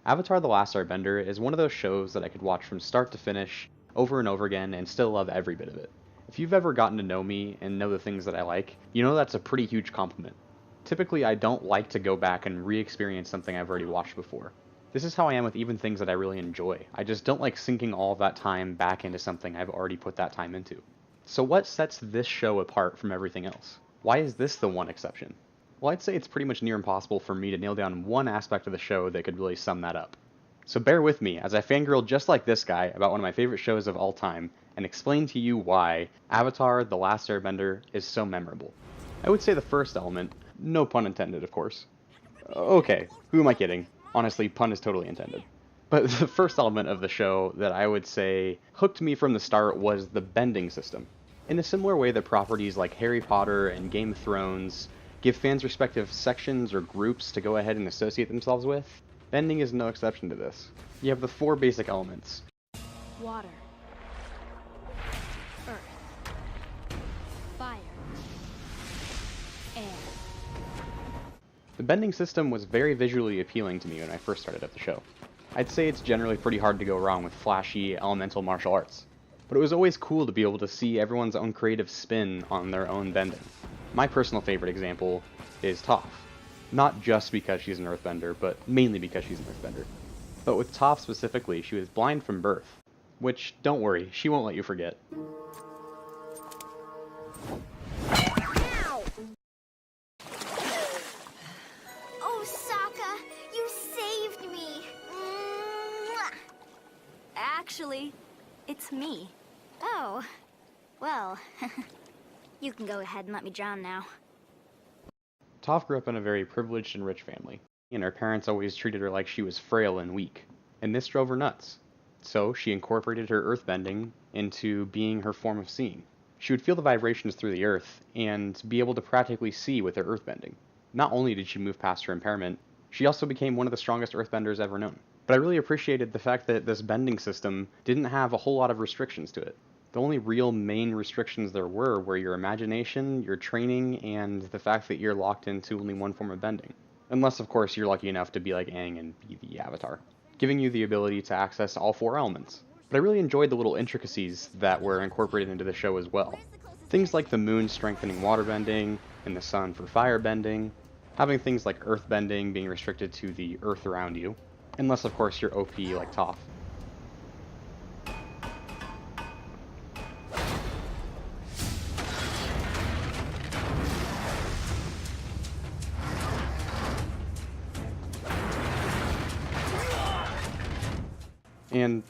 Avatar: The Last Airbender is one of those shows that I could watch from start to finish, over and over again, and still love every bit of it. If you've ever gotten to know me and know the things that I like, you know that's a pretty huge compliment. Typically, I don't like to go back and re-experience something I've already watched before. This is how I am with even things that I really enjoy. I just don't like sinking all of that time back into something I've already put that time into. So what sets this show apart from everything else? Why is this the one exception? Well, I'd say it's pretty much near impossible for me to nail down one aspect of the show that could really sum that up. So bear with me as I fangirl just like this guy about one of my favorite shows of all time and explain to you why Avatar: The Last Airbender is so memorable. I would say the first element, no pun intended of course. Okay, who am I kidding? Honestly, pun is totally intended. But the first element of the show that I would say hooked me from the start was the bending system. In a similar way that properties like Harry Potter and Game of Thrones give fans respective sections or groups to go ahead and associate themselves with, bending is no exception to this. You have the four basic elements. Water. Earth. Fire. Air. The bending system was very visually appealing to me when I first started up the show. I'd say it's generally pretty hard to go wrong with flashy, elemental martial arts. But it was always cool to be able to see everyone's own creative spin on their own bending. My personal favorite example is Toph. Not just because she's an earthbender, but mainly because she's an earthbender. But with Toph specifically, she was blind from birth. Which, don't worry, she won't let you forget. Ow! Oh, Sokka, you saved me. Mwah! Actually, it's me. Oh, well, you can go ahead and let me drown now. Toph grew up in a very privileged and rich family, and her parents always treated her like she was frail and weak, and this drove her nuts. So she incorporated her earthbending into being her form of seeing. She would feel the vibrations through the earth and be able to practically see with her earthbending. Not only did she move past her impairment, she also became one of the strongest earthbenders ever known. But I really appreciated the fact that this bending system didn't have a whole lot of restrictions to it. The only real main restrictions there were your imagination, your training, and the fact that you're locked into only one form of bending. Unless, of course, you're lucky enough to be like Aang and be the Avatar, giving you the ability to access all four elements. But I really enjoyed the little intricacies that were incorporated into the show as well. Things like the moon strengthening water bending, and the sun for fire bending, having things like earth bending being restricted to the earth around you, unless, of course, you're OP like Toph. And,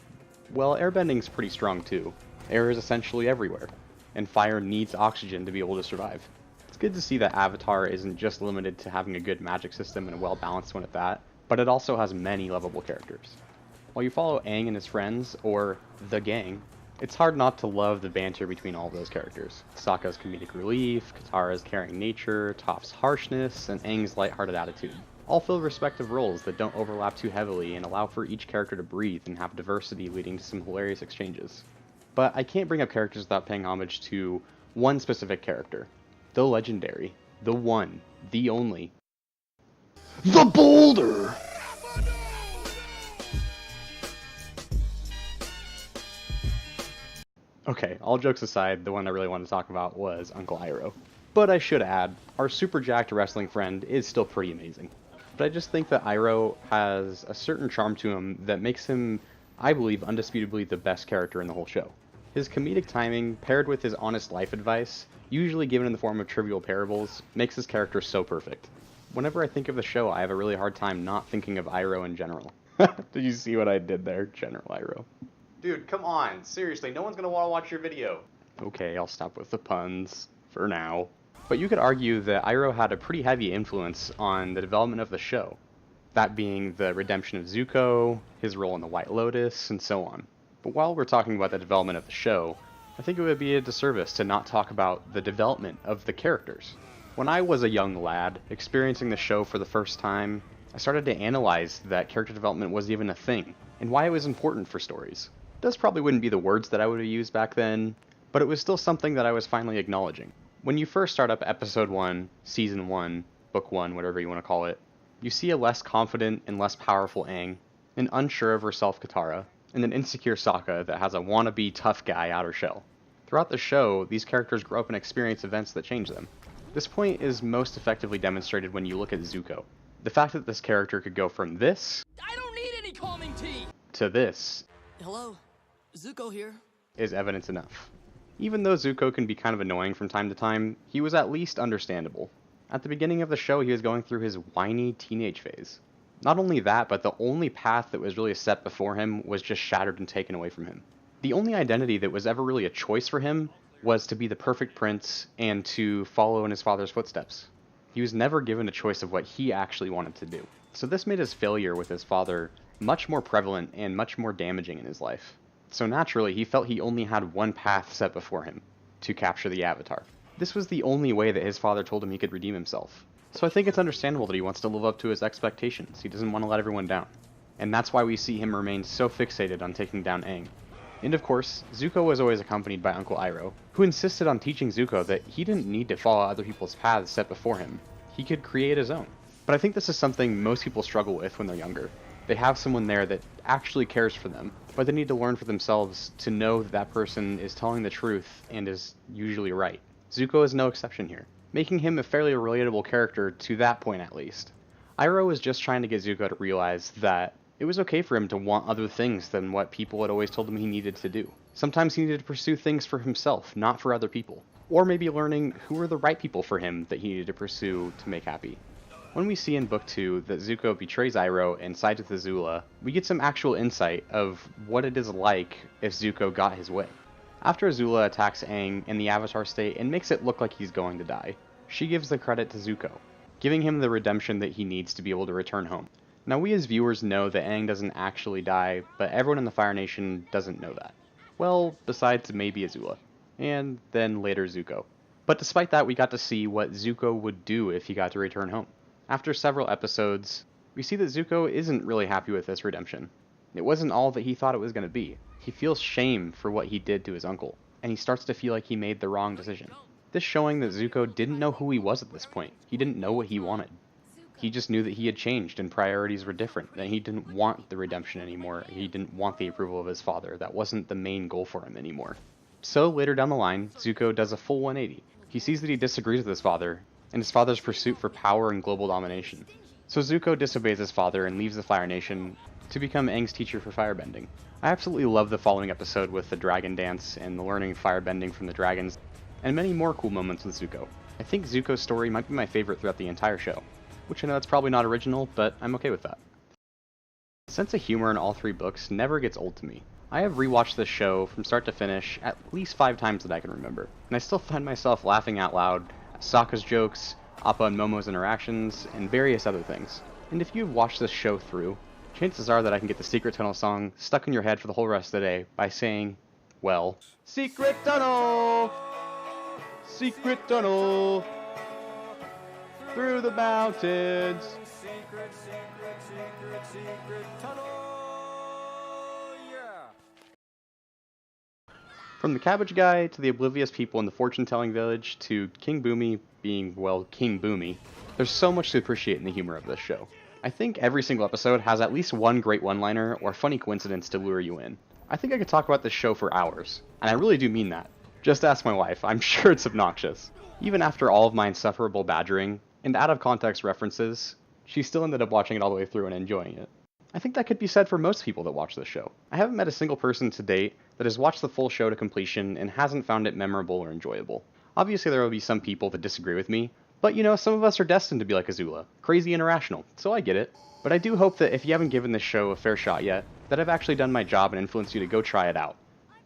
well, airbending's pretty strong too. Air is essentially everywhere, and fire needs oxygen to be able to survive. It's good to see that Avatar isn't just limited to having a good magic system and a well-balanced one at that, but it also has many lovable characters. While you follow Aang and his friends, or the gang, it's hard not to love the banter between all of those characters. Sokka's comedic relief, Katara's caring nature, Toph's harshness, and Aang's lighthearted attitude. All fill respective roles that don't overlap too heavily and allow for each character to breathe and have diversity, leading to some hilarious exchanges. But I can't bring up characters without paying homage to one specific character. The legendary, the one, the only, the Boulder! Okay, all jokes aside, the one I really wanted to talk about was Uncle Iroh. But I should add, our super jacked wrestling friend is still pretty amazing. But I just think that Iroh has a certain charm to him that makes him, I believe, undisputably the best character in the whole show. His comedic timing, paired with his honest life advice, usually given in the form of trivial parables, makes his character so perfect. Whenever I think of the show, I have a really hard time not thinking of Iroh in general. Did you see what I did there? General Iroh. Dude, come on. Seriously, no one's gonna want to watch your video. Okay, I'll stop with the puns. For now. But you could argue that Iroh had a pretty heavy influence on the development of the show. That being the redemption of Zuko, his role in the White Lotus, and so on. But while we're talking about the development of the show, I think it would be a disservice to not talk about the development of the characters. When I was a young lad, experiencing the show for the first time, I started to analyze that character development was even a thing, and why it was important for stories. Those probably wouldn't be the words that I would have used back then, but it was still something that I was finally acknowledging. When you first start up Episode 1, Season 1, Book 1, whatever you want to call it, you see a less confident and less powerful Aang, an unsure of herself Katara, and an insecure Sokka that has a wannabe tough guy outer shell. Throughout the show, these characters grow up and experience events that change them. This point is most effectively demonstrated when you look at Zuko. The fact that this character could go from this I don't need any calming tea! to this Hello, Zuko here. is evidence enough. Even though Zuko can be kind of annoying from time to time, he was at least understandable. At the beginning of the show, he was going through his whiny teenage phase. Not only that, but the only path that was really set before him was just shattered and taken away from him. The only identity that was ever really a choice for him was to be the perfect prince and to follow in his father's footsteps. He was never given a choice of what he actually wanted to do. So this made his failure with his father much more prevalent and much more damaging in his life. So naturally, he felt he only had one path set before him, to capture the Avatar. This was the only way that his father told him he could redeem himself. So I think it's understandable that he wants to live up to his expectations. He doesn't want to let everyone down. And that's why we see him remain so fixated on taking down Aang. And of course, Zuko was always accompanied by Uncle Iroh, who insisted on teaching Zuko that he didn't need to follow other people's paths set before him. He could create his own. But I think this is something most people struggle with when they're younger. They have someone there that actually cares for them, but they need to learn for themselves to know that that person is telling the truth and is usually right. Zuko is no exception here, making him a fairly relatable character to that point at least. Iroh was just trying to get Zuko to realize that it was okay for him to want other things than what people had always told him he needed to do. Sometimes he needed to pursue things for himself, not for other people. Or maybe learning who were the right people for him that he needed to pursue to make happy. When we see in Book 2 that Zuko betrays Iroh and sides with Azula, we get some actual insight of what it is like if Zuko got his way. After Azula attacks Aang in the Avatar state and makes it look like he's going to die, she gives the credit to Zuko, giving him the redemption that he needs to be able to return home. Now we as viewers know that Aang doesn't actually die, but everyone in the Fire Nation doesn't know that. Well, besides maybe Azula, and then later Zuko. But despite that, we got to see what Zuko would do if he got to return home. After several episodes, we see that Zuko isn't really happy with this redemption. It wasn't all that he thought it was going to be. He feels shame for what he did to his uncle, and he starts to feel like he made the wrong decision. This showing that Zuko didn't know who he was at this point. He didn't know what he wanted. He just knew that he had changed and priorities were different, that he didn't want the redemption anymore. He didn't want the approval of his father. That wasn't the main goal for him anymore. So later down the line, Zuko does a full 180. He sees that he disagrees with his father, and his father's pursuit for power and global domination. So Zuko disobeys his father and leaves the Fire Nation to become Aang's teacher for firebending. I absolutely love the following episode with the dragon dance and the learning firebending from the dragons, and many more cool moments with Zuko. I think Zuko's story might be my favorite throughout the entire show, which I know that's probably not original, but I'm okay with that. The sense of humor in all three books never gets old to me. I have rewatched this show from start to finish at least 5 times that I can remember, and I still find myself laughing out loud at Sokka's jokes, Appa and Momo's interactions, and various other things. And if you've watched this show through, chances are that I can get the Secret Tunnel song stuck in your head for the whole rest of the day by saying, well, Secret Tunnel! Secret Tunnel! Through the mountains! Secret, secret, secret, secret tunnel! Yeah! From the Cabbage Guy to the oblivious people in the fortune-telling village to King Boomy being, well, King Boomy, there's so much to appreciate in the humor of this show. I think every single episode has at least one great one-liner or funny coincidence to lure you in. I think I could talk about this show for hours, and I really do mean that. Just ask my wife, I'm sure it's obnoxious. Even after all of my insufferable badgering and out-of-context references, she still ended up watching it all the way through and enjoying it. I think that could be said for most people that watch this show. I haven't met a single person to date that has watched the full show to completion and hasn't found it memorable or enjoyable. Obviously there will be some people that disagree with me, but you know, some of us are destined to be like Azula, crazy and irrational, so I get it. But I do hope that if you haven't given this show a fair shot yet, that I've actually done my job and influenced you to go try it out.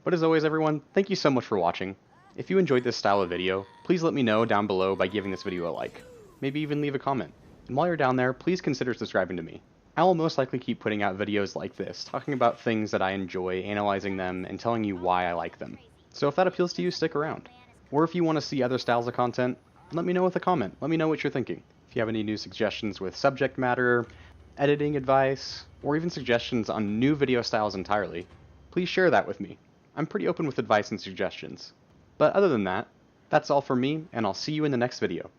But as always everyone, thank you so much for watching. If you enjoyed this style of video, please let me know down below by giving this video a like. Maybe even leave a comment. And while you're down there, please consider subscribing to me. I will most likely keep putting out videos like this, talking about things that I enjoy, analyzing them, and telling you why I like them. So if that appeals to you, stick around. Or if you want to see other styles of content, let me know with a comment. Let me know what you're thinking. If you have any new suggestions with subject matter, editing advice, or even suggestions on new video styles entirely, please share that with me. I'm pretty open with advice and suggestions. But other than that, that's all from me, and I'll see you in the next video.